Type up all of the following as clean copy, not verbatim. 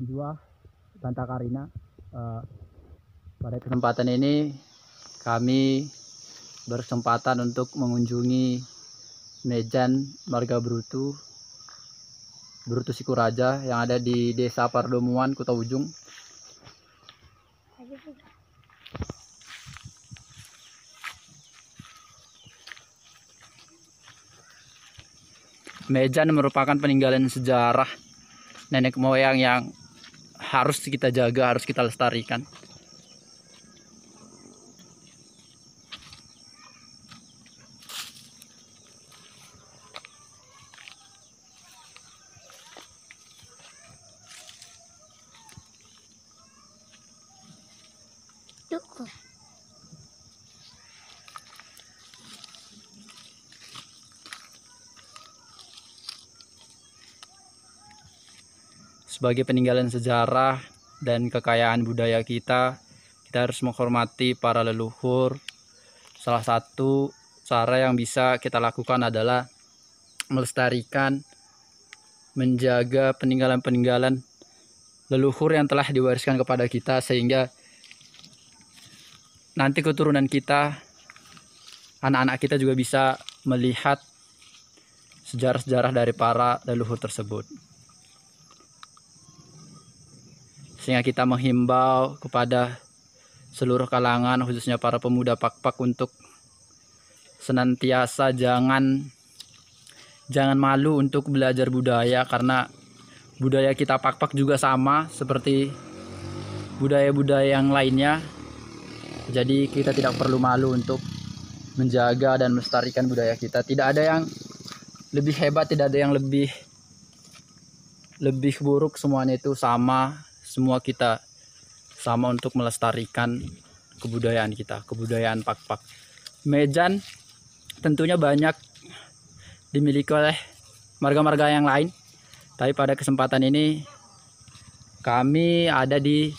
Juan Santa Karina. Pada kesempatan ini kami berkesempatan untuk mengunjungi Mejan Marga Brutu Sikuraja yang ada di Desa Pardomuan, Kuta Ujung. Mejan merupakan peninggalan sejarah nenek moyang yang harus kita jaga, harus kita lestarikan. Sebagai peninggalan sejarah dan kekayaan budaya kita harus menghormati para leluhur. Salah satu cara yang bisa kita lakukan adalah melestarikan, menjaga peninggalan-peninggalan leluhur yang telah diwariskan kepada kita, sehingga nanti keturunan kita, anak-anak kita juga bisa melihat sejarah-sejarah dari para leluhur tersebut. Sehingga kita menghimbau kepada seluruh kalangan, khususnya para pemuda Pakpak, untuk senantiasa jangan malu untuk belajar budaya, karena budaya kita Pakpak juga sama seperti budaya-budaya yang lainnya. Jadi kita tidak perlu malu untuk menjaga dan melestarikan budaya kita. Tidak ada yang lebih hebat, tidak ada yang lebih buruk, semuanya itu sama. Semua kita sama untuk melestarikan kebudayaan kita, kebudayaan Pakpak. Mejan tentunya banyak dimiliki oleh marga-marga yang lain, tapi pada kesempatan ini kami ada di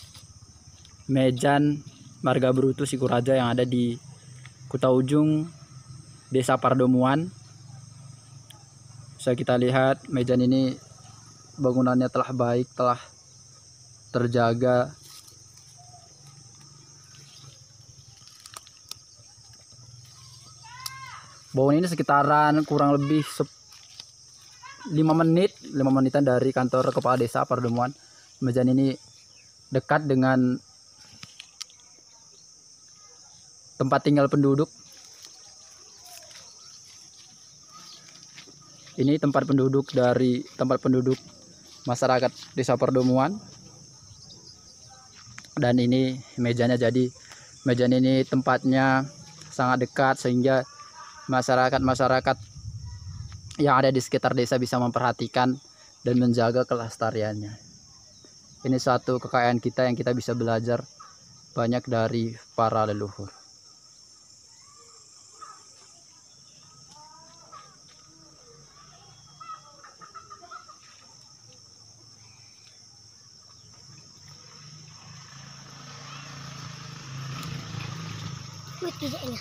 Mejan Marga Brutu Sikuraja yang ada di Kuta Ujung, Desa Pardomuan. Bisa kita lihat Mejan ini bangunannya telah baik, telah terjaga. Bangunan ini sekitaran kurang lebih 5 menitan dari kantor kepala desa Pardomuan. Mejan ini dekat dengan tempat tinggal penduduk. Ini tempat penduduk masyarakat desa Pardomuan. Dan ini mejanya, jadi mejan ini tempatnya sangat dekat sehingga masyarakat yang ada di sekitar desa bisa memperhatikan dan menjaga kelestariannya. Ini suatu kekayaan kita yang kita bisa belajar banyak dari para leluhur. Tidaknya.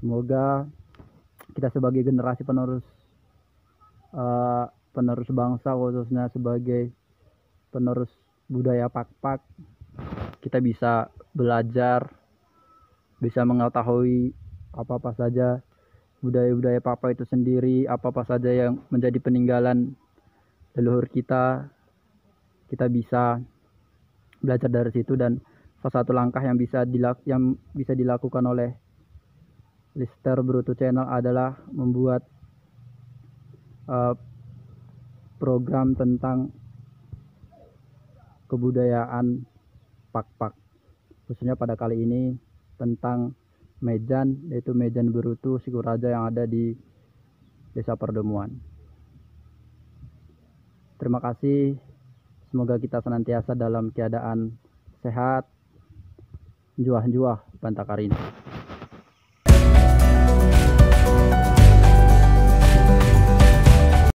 Semoga kita sebagai generasi penerus bangsa, khususnya sebagai penerus budaya Pakpak, kita bisa belajar, bisa mengetahui apa-apa saja budaya-budaya Pakpak itu sendiri, apa-apa saja yang menjadi peninggalan leluhur kita. Kita bisa belajar dari situ, dan salah satu langkah yang bisa dilakukan oleh Lister Bruto Channel adalah membuat program tentang kebudayaan Pak-Pak, khususnya pada kali ini tentang Mejan, yaitu Mejan Berutu Sikuraja yang ada di Desa Perdemuan. Terima kasih, semoga kita senantiasa dalam keadaan sehat. Juah-juah Bantakarin.